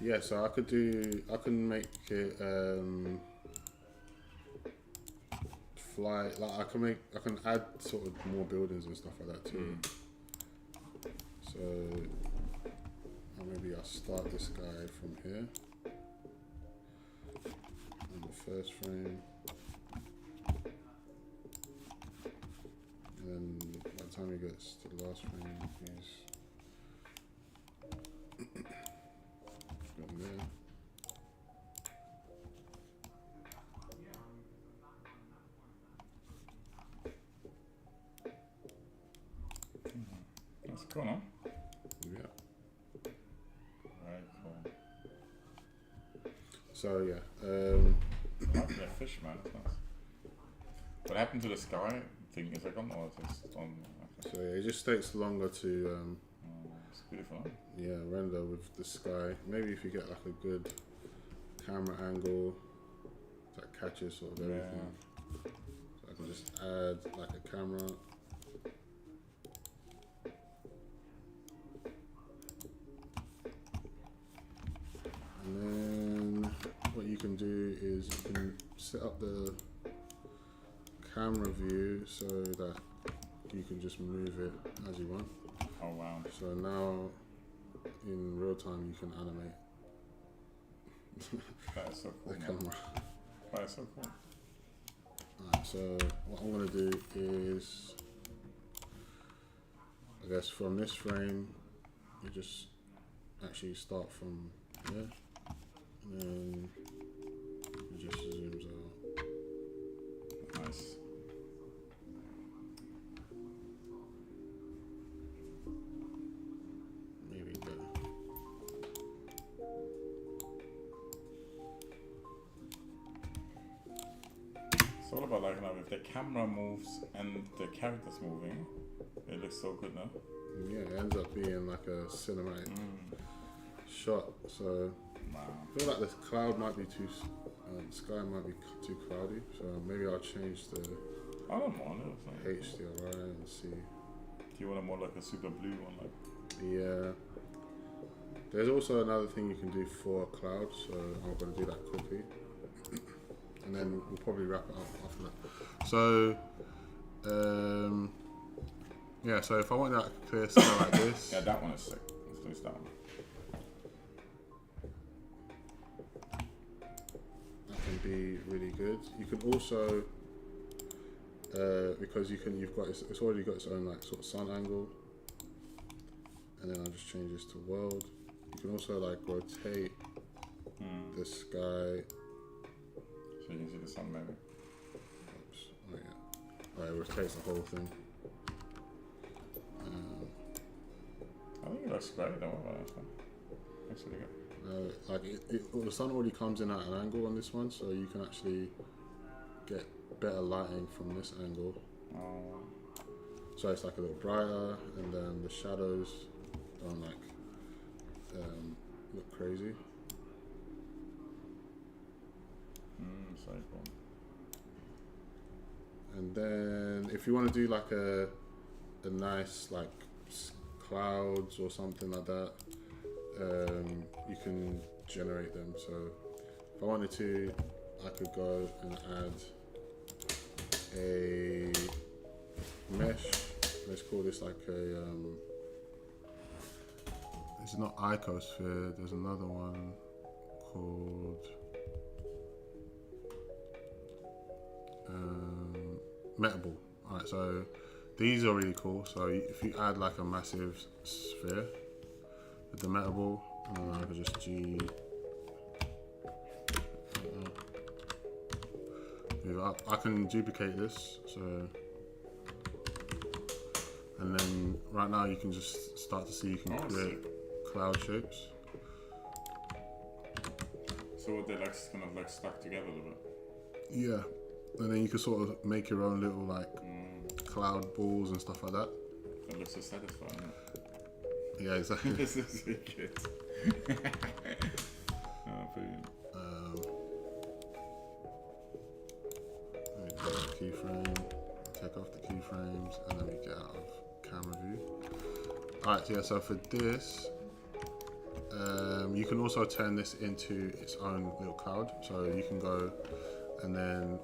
Yeah, so I can make it fly, like I can add sort of more buildings and stuff like that too. So maybe I'll start this guy from here in the first frame, and then by the time he gets to the last frame, he's going there. That's cool, no? Yeah. Very cool. So yeah, I like that fish, man. That's nice. What happened to the sky thing? Is it gone or is it on? Okay. so yeah, it just takes longer to It's beautiful. Huh? yeah, render with the sky. Maybe if you get like a good camera angle that catches sort of everything. So I can just add like a camera. And then what you can do is you can set up the camera view so that you can just move it as you want. Oh wow. So now in real time you can animate That is so cool. the Man. camera. That is so cool. Alright, so what I'm going to do is, I guess from this frame, you just actually start from here, and then it just zooms out. Nice. Maybe there. It's all about like now if the camera moves and the character's moving, it looks so good now. Yeah, it ends up being like a cinematic shot. So Wow. I feel like the cloud might be too, the sky might be too cloudy. So maybe I'll change the I don't mind it. It's like, HDRI and see. do you want a more like a super blue one? Like, Yeah. There's also another thing you can do for a cloud, so I'm going to do that quickly. And then we'll probably wrap it up after that. So, yeah, so if I want that clear sky like this, yeah, that one is sick. Let's do that one. that can be really good. You can also, because you've got it's already got its own like sort of sun angle. and then I'll just change this to world. You can also like rotate the sky. So you can see the sun maybe. Oops. Oh yeah. It rotates the whole thing. I think it looks great though. Looks really good. The sun already comes in at an angle on this one, so you can actually get better lighting from this angle. Oh. So it's like a little brighter, and then the shadows don't like look crazy. So cool. And then if you want to do like a nice like clouds or something like that, you can generate them. So if I wanted to, I could go and add a mesh. Let's call this like a it's not icosphere, there's another one called Metaball. Alright, so these are really cool. So if you add like a massive sphere with the Metaball, I could just G move up. I can duplicate this, so, and then right now you can just start to see you can create cloud shapes. So they're like kind of like stuck together a little bit. Yeah, and then you can sort of make your own little like cloud balls and stuff like that. That looks so satisfying. Yeah, exactly. This is really good. Brilliant. Let me take the keyframe, take off the keyframes, and then we get out of camera view. Alright, yeah, so for this, you can also turn this into its own little cloud. So you can go and then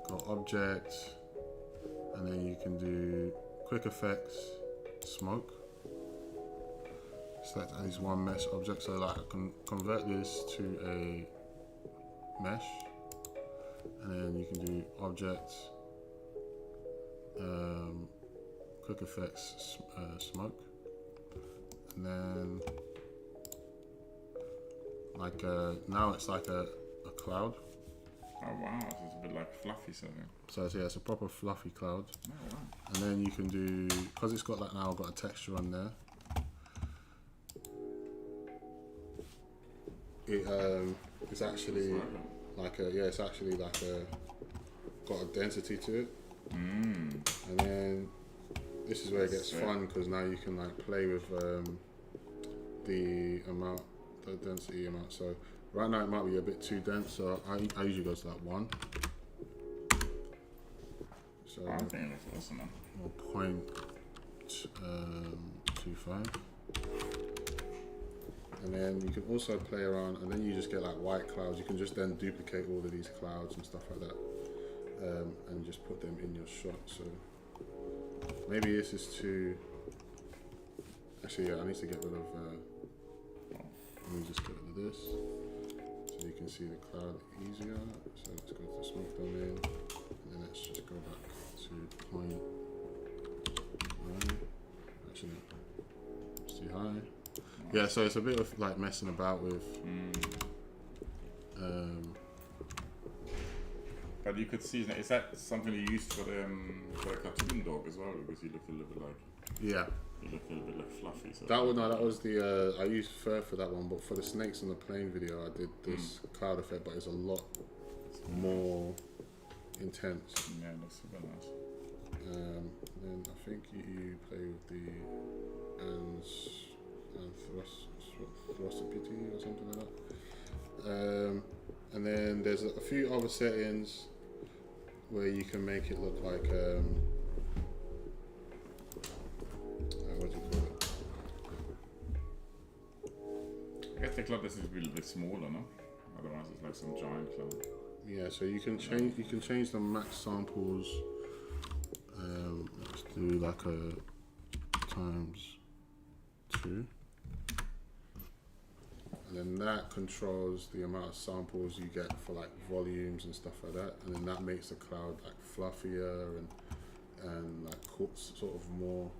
go object, and then you can do quick effects, smoke. Select at least one mesh object. So like I can convert this to a mesh, and then you can do object, quick effects, smoke, and then like now it's like a cloud. Oh wow, so it's a bit like fluffy something. So yeah, it's a proper fluffy cloud. Oh wow. And then you can do, because it's got that now, got a texture on there. It's actually like it's actually like got a density to it. And then this is where it gets fun, because now you can like play with the density amount. So right now it might be a bit too dense, so I usually go to like 1. So I think it looks awesome, man. or 0.25. And then you can also play around, and then you just get like white clouds. You can just then duplicate all of these clouds and stuff like that, and just put them in your shot. So maybe this is too. Actually, yeah, I need to get rid of. Let me just get rid of this, so you can see the cloud easier. So let's go to the smoke domain, and then let's just go back to point. Actually, it's too high. Yeah, so it's a bit of like messing about with. But you could see, is that something you used for the cartoon dog as well? Because you look a little bit like. Yeah. You look a little bit like fluffy. So that one, no, that was the I used fur for that one, but for the snakes on the plane video, I did this cloud effect, but it's a lot more intense. Yeah, it looks super nice. Then I think you play with the thrustipity or something like that. And then there's a few other settings where you can make it look like what do you call it? I guess the cloud is a little bit smaller, no? Otherwise, it's like some giant cloud. Yeah, so you can change. You can change the max samples. Let's do like a ×2. And then that controls the amount of samples you get for like volumes and stuff like that. And then that makes the cloud like fluffier and like sort of more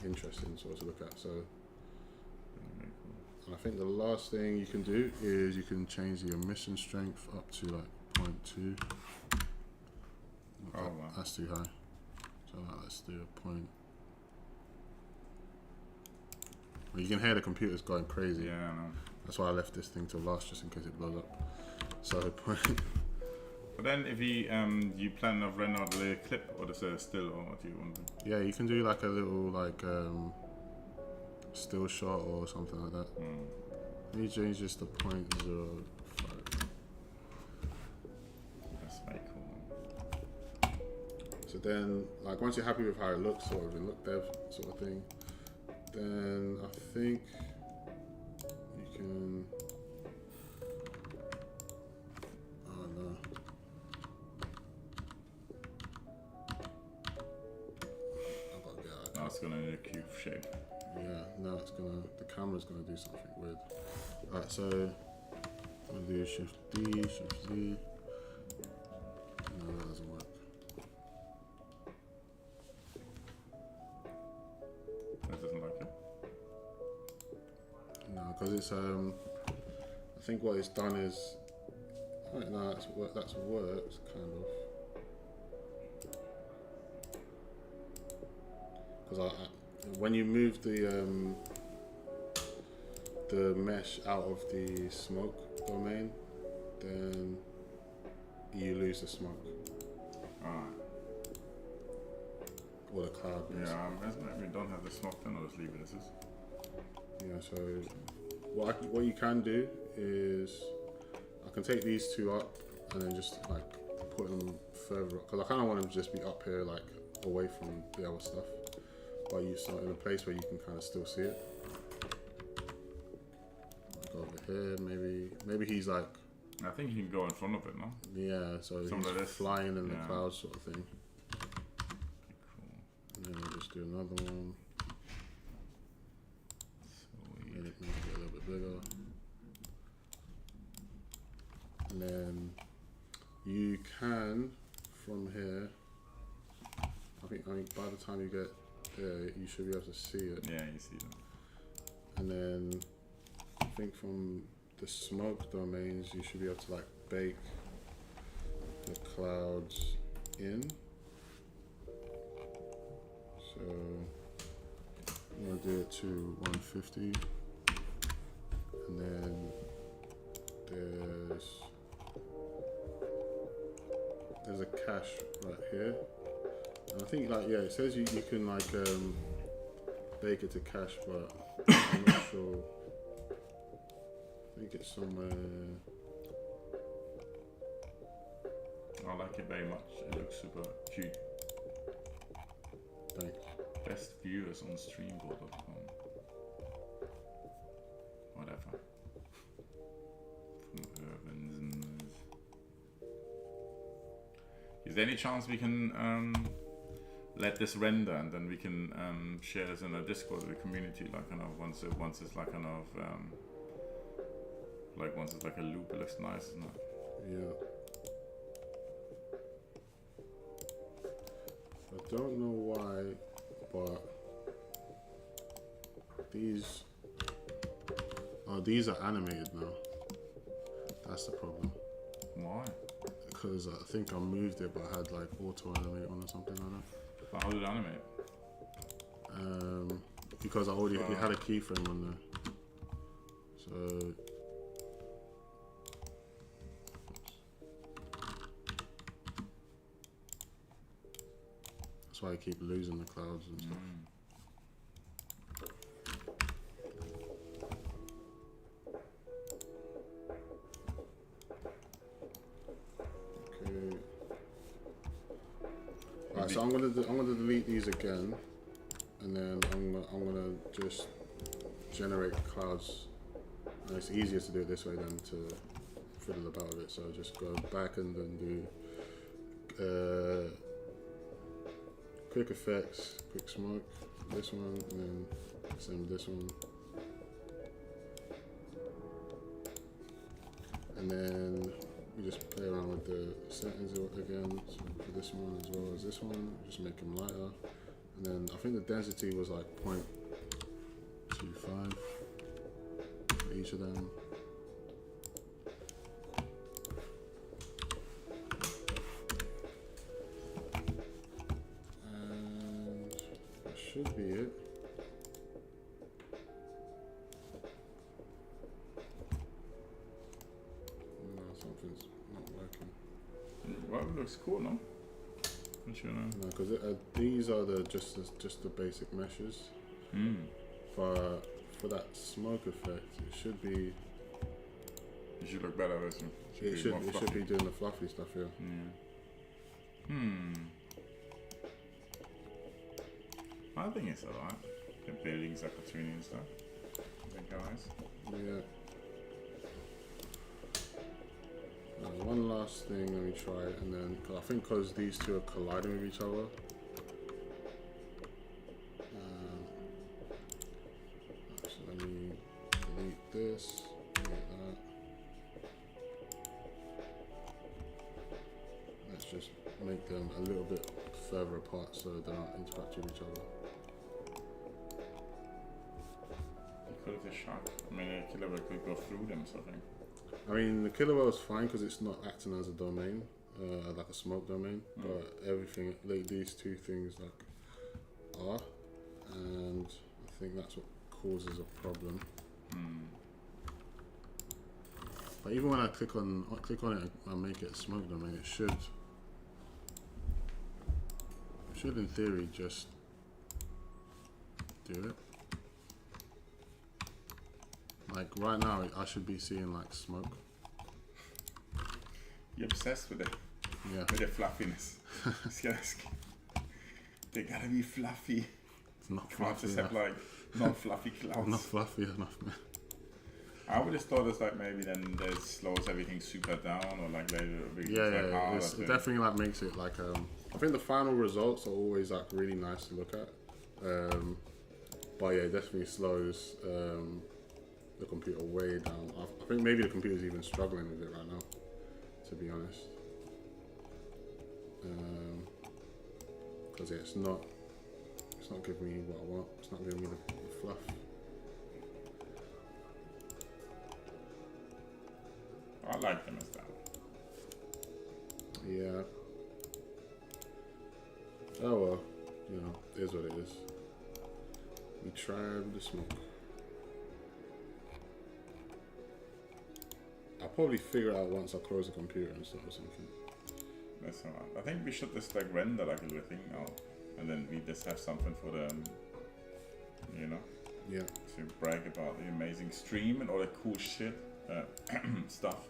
interesting sort of to look at. So, and I think the last thing you can do is you can change the emission strength up to like 0.2. Wow. That's too high. So let's do a point. Well, you can hear the computer's going crazy. Yeah, I know. That's why I left this thing till last, just in case it blows up. So point. But then if you plan of running out the clip, or is it still, or what do you want to do? Yeah, you can do like a little like still shot or something like that. Let me change this to 0.05. That's very cool. So then, like once you're happy with how it looks, sort of in look dev sort of thing, then I think you can. Oh no. I've got to get out. Now it's gonna need a cube shape. Yeah, no, it's gonna. The camera's gonna do something weird. Alright, so I'm gonna do Shift D, Shift Z. No, that doesn't work. That doesn't like it. No, because it's I think what it's done is. Right, no, that's worked kind of. Because when you move the mesh out of the smoke domain, then you lose the smoke. Alright. Or the cloud. Yeah, maybe we don't have the smoke, then I'll just leave it as is. Yeah, so what you can do is I can take these two up and then just like put them further up, because I kind of want them to just be up here, like away from the other stuff, but you start in a place where you can kind of still see it. Like over here, maybe he's like. I think you can go in front of it, no? Yeah, so Something he's like this. flying in the Yeah. clouds sort of thing. Cool. And then we'll just do another one. Sweet. Make it a little bit bigger. And then you can, from here, I think by the time you get there, you should be able to see it. Yeah, you see them. And then I think from the smoke domains, you should be able to like bake the clouds in. So I'm gonna do it to 150, and then there's a cache right here, and I think like it says you can like bake it to cache, but I'm not sure. I think it's somewhere. I like it very much. It looks super cute. Thanks. Best viewers on streamboard.com. Whatever. From Irvins. Is there any chance we can let this render and then we can share this in a Discord with the community, like kind of once it's like kind of like once it's like a loop, it looks nice, isn't it? Yeah. I don't know why, but these are animated now. That's the problem. Why? Because I think I moved it, but I had like auto animate on or something like that. But how did it animate? Because I already it had a keyframe on there. So that's why I keep losing the clouds and stuff. Okay. Alright, so I'm gonna delete these again, and then I'm gonna just generate clouds. And it's easier to do it this way than to fiddle about with it. So just go back and then do quick effects, quick smoke, this one, and then same with this one. And then we just play around with the settings again. So for this one as well as this one, just make them lighter. And then I think the density was like 0.25 for each of them. And that should be it. No, something's not working. Well, it looks cool, no? Don't you know? No, because these are just the basic meshes. But for that smoke effect, it should be. It should look better, doesn't it? It should be doing the fluffy stuff here. I think it's alright. The buildings are cartoony and stuff. I think guys. Yeah. One last thing, let me try it, and then cause I think because these two are colliding with each other. So let me delete this, delete that. Let's just make them a little bit further apart so they're not interacting with each other. You could have the shark. I mean, a killer whale could go through them, so I think. I mean, the killer whale is fine because it's not acting as a domain, like a smoke domain. But everything, like these two things, like are, and I think that's what causes a problem. But even when I click on it and make it a smoke domain, it should in theory just do it. Like right now, I should be seeing like smoke. You're obsessed with it. Yeah. With the fluffiness. They gotta be fluffy. It's not Can't fluffy just enough. have like non-fluffy clouds. Not fluffy enough, man. I would have thought it's like maybe then it slows everything super down, or like later it'll be Yeah, like harder it to- definitely like makes it like I think the final results are always like really nice to look at. But yeah, it definitely slows the computer way down. I think maybe the computer's even struggling with it right now, to be honest. Because yeah, it's not giving me what I want. It's not giving me the fluff. I like them as that. Yeah. Oh well, you know, it is what it is. We tried the smoke. I'll probably figure it out once I close the computer and stuff or something. That's alright. I think we should just like render like a little thing now, and then we just have something for them, you know, Yeah. to brag about the amazing stream and all the cool shit stuff.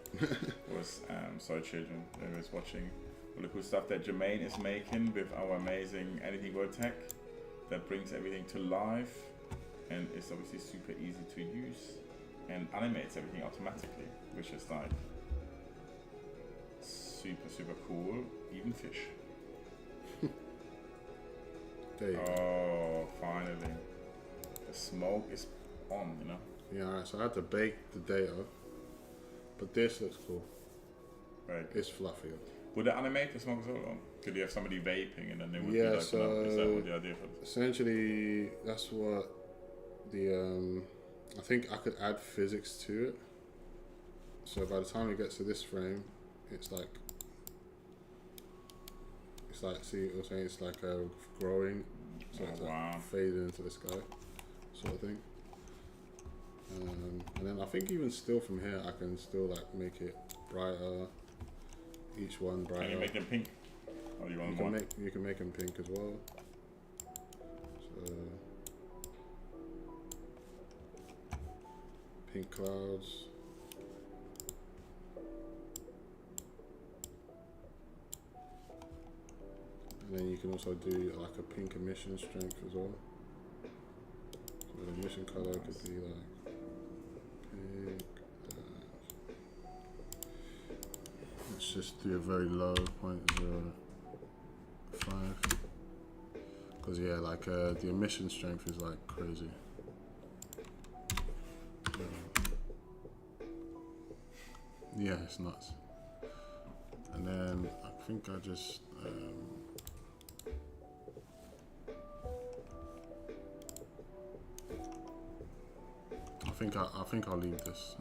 Was sorry children, who was watching all the cool stuff that Jermaine is making with our amazing Anything World tech that brings everything to life and is obviously super easy to use and animates everything automatically, which is like super cool. Even fish. There you go. Oh, finally, the smoke is on. You know. Yeah, alright, so I had to bake the data. But this looks cool. Right. It's fluffier. Would it animate the smoke as well? Could you have somebody vaping and then they would Yeah, be like, so no, is that what the idea for this? essentially that's what the I think I could add physics to it. So by the time it gets to this frame, it's like see what I'm saying, it's like growing, so it's like fading into the sky sort of thing. And then I think even still from here I can still like make it brighter, each one brighter. Can you make them pink? Or do you want one? You can make them pink as well. So pink clouds. And then you can also do like a pink emission strength as well. So the emission color could be like pink. Let's just do a very low 0.05. Because yeah, like the emission strength is like crazy. Yeah, it's nuts. And then I think I just think I'll leave this.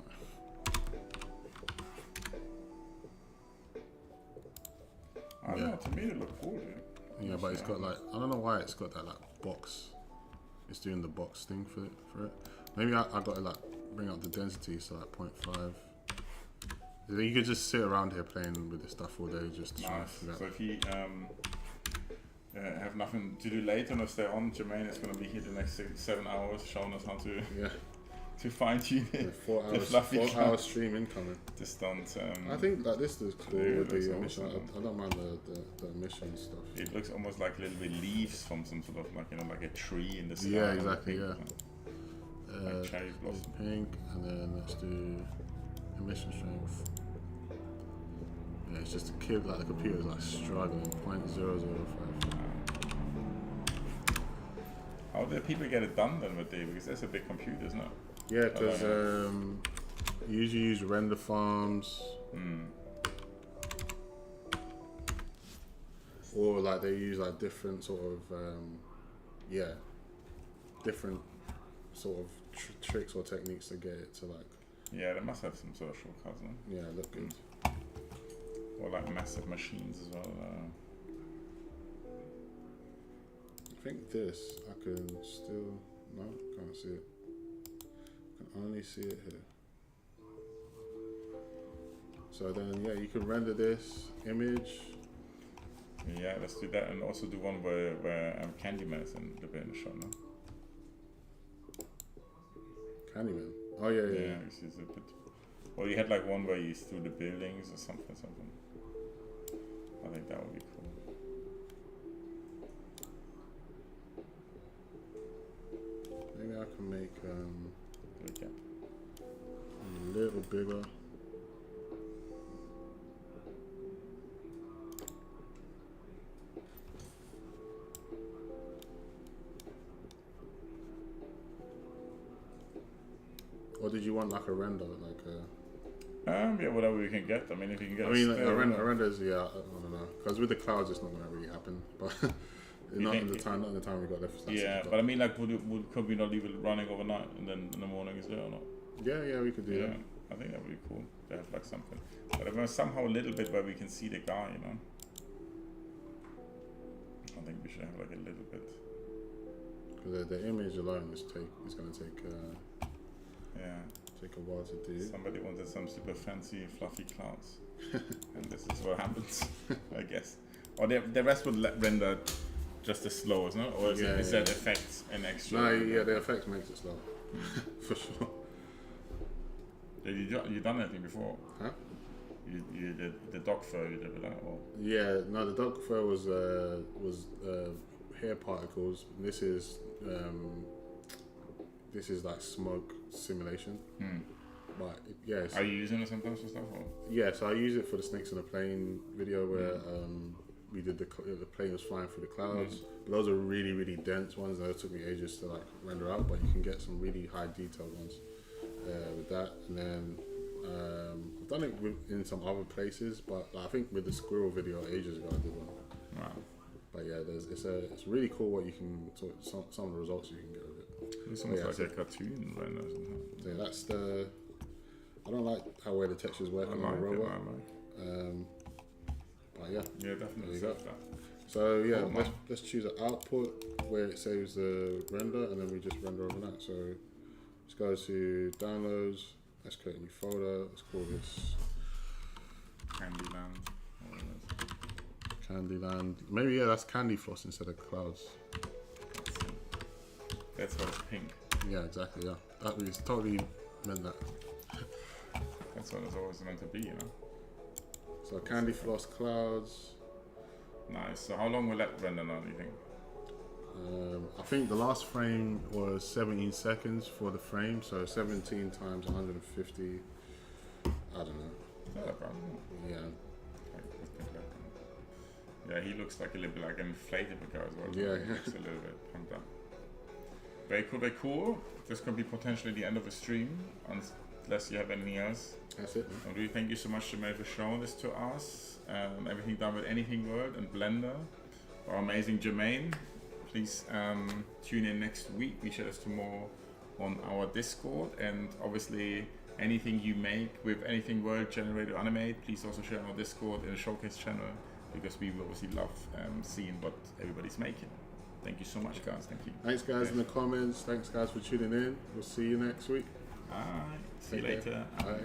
I don't know, to me it look cool, dude. Yeah, but it's got like, I don't know why it's got that like box. It's doing the box thing for it. Maybe I got to like bring up the density, so like 0.5. You could just sit around here playing with this stuff all day, just trying to figure out. So if you have nothing to do later and stay on, Jermaine is going to be here the next 7 hours showing us how to to fine tune it. 4 hours, 4 hour stream incoming. Just don't. I think that this is cool with the emission. Awesome. I don't mind the emission stuff. It looks almost like a little bit leaves from some sort of like like a tree in the sky. Yeah, exactly. Pink, Like cherry blossom. Pink, and then let's do emission strength. Yeah, it's just a kid, like the computer's like struggling. 0.005. How do people get it done then with because that's a big computer, isn't it? Yeah, because you usually use render farms, or like they use like different sort of different sort of tricks or techniques to get it to like. Yeah, they must have some sort of shortcuts, no? Yeah, look good. Or like massive machines as well. I think this I can still can't see it. I can only see it here. So then you can render this image. Yeah, let's do that, and also do one where Candyman is in the shot, no? Candyman. Oh yeah. It's a bit. Well, you had like one where you threw the buildings or something. I think that would be cool. Maybe I can make a little bigger. Or did you want like a render, like a? Yeah, whatever we can get. I mean, if you can get. I mean, like a render is I don't know, because with the clouds it's not gonna really happen, but. Not in the time we got left. Yeah, but I mean, like, could we not leave it running overnight and then in the morning is there or not? Yeah, we could do that. I think that would be cool to have like something. But if there's somehow a little bit where we can see the guy, you know. I think we should have like a little bit. Because the image alone is going to take a while to do. Somebody wanted some super fancy fluffy clouds, and this is what happens, I guess. Or the rest would render just as slow, isn't it? Or is that effects and extra? No, the effects makes it slow, for sure. Have you done anything before? Huh? You did the dog fur, you did with that, or? Yeah, no, the dog fur was hair particles. This is like smoke simulation. But are you using it sometimes for stuff? Or? Yeah, so I use it for the Snakes on a Plane video where we did the plane was flying through the clouds. But those are really, really dense ones. Those took me ages to like render out, but you can get some really high detailed ones with that. And then I've done it in some other places, but I think with the squirrel video ages ago I did one. Wow. But yeah, it's really cool what you can some of the results you can get with it. It's almost like a cartoon right now, isn't it? So that's I don't like how the textures work on the robot. But yeah, definitely. There you go. So yeah, let's choose an output where it saves the render, and then we just render overnight. So let's go to downloads. Let's create a new folder. Let's call this Candyland. Maybe that's Candy Floss instead of clouds. That's why it's pink. Yeah, exactly. Yeah, that was totally meant that. That's what it's always meant to be, you know. So Candy Floss clouds. Nice. So how long will that render now, do you think? I think the last frame was 17 seconds for the frame, so 17 times 150. I don't know. Not that bad. Yeah. Yeah, he looks like a little bit like an inflated guy as well. Yeah. He looks a little bit pumped up. Very cool, very cool. This could be potentially the end of the stream, unless you have anything else. That's it. I really thank you so much, Jermaine, for showing this to us. Everything done with Anything World and Blender. Our amazing Jermaine. Please tune in next week. We share us to more on our Discord, and obviously anything you make with anything world generated or animate, please also share on our Discord in the showcase channel, because we will obviously love seeing what everybody's making. Thank you so much, guys. Thank you. Thanks, guys, in the comments. Thanks, guys, for tuning in. We'll see you next week. All right. See you Take care. later. Bye.